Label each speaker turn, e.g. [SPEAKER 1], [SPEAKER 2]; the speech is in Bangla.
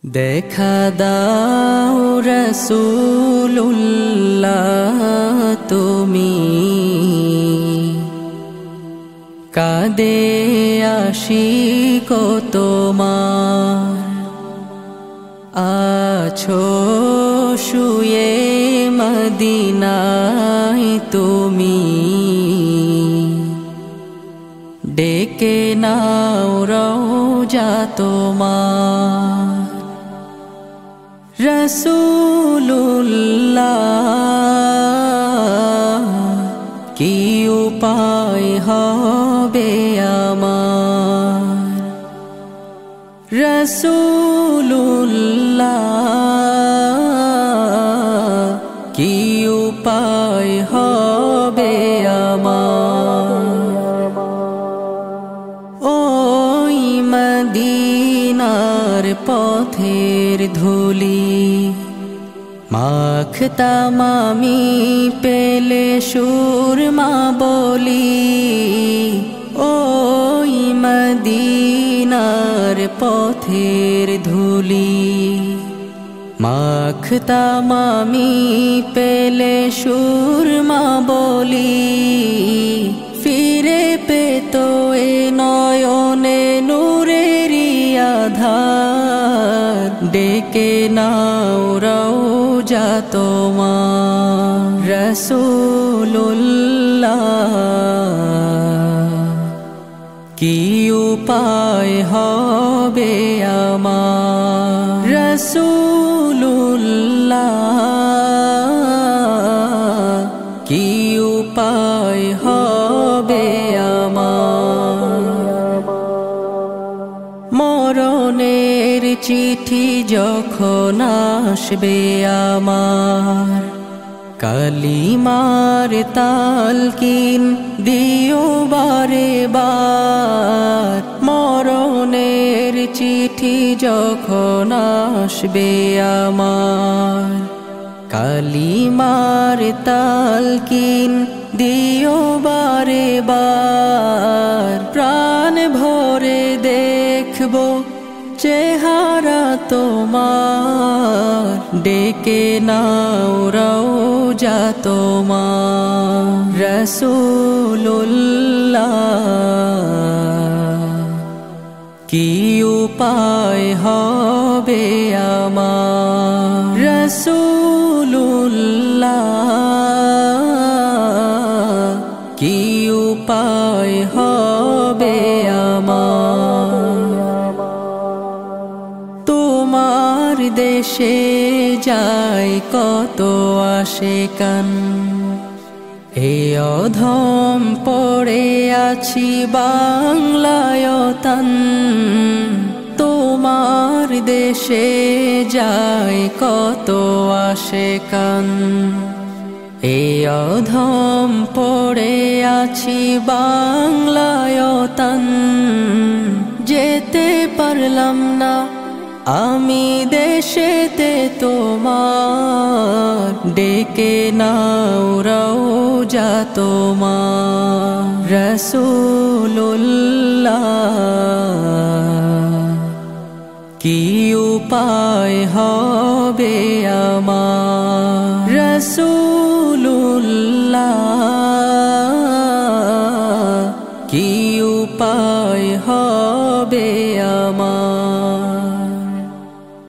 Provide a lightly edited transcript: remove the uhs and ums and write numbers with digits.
[SPEAKER 1] দেখা দাও রাসূলুল্লাহ তুমি কাঁদে আশিক তোমার আছো শুয়ে মদিনায় তুমি ডেকে নাও রওজা তোমার রাসূলুল্লাহ কি উপায় হবে আমার রাসূলুল্লাহ কি উপায় হবে আমার ওই মদিনার পথের ধুলি মাখতাম আমি পেলে সুরমা বলি ওই মদিনার পথের ধুলি মাখতাম আমি পেলে সুরমা বলি ফিরে পেতো এ নয়নে নূরেরি আধার ডেকে নাও রওজা তোমার রাসূলুল্লাহ কি উপায় হবে আমার রাসূলুল্লাহ কি উপায় হবে আমার মরণের চিঠি যখন আসবে আমার কালিমার তালকিন দিও বারে বার মরণের চিঠি যখন আসবে আমার কালিমার তালকিন দিও বারে বার প্রাণ ভরে দেখবো চেহারা তোমার ডেকে নাও রওজা তোমার রাসূলুল্লাহ কি উপায় হবে আমার রাসূলুল্লাহ কি উপায় হবে আমার তোমার দেশে যায় কত আশিকান এ অধম পড়ে আছি বাংলায় তান তোমার দেশে যায় কত আশিকান এ অধম পড়ে আছি বাংলায় তান যেতে পারলাম না আমি দেশেতে তোমার ডেকে নাও রওজা তোমার রাসূলুল্লাহ কি উপায় হবে আমার রাসূল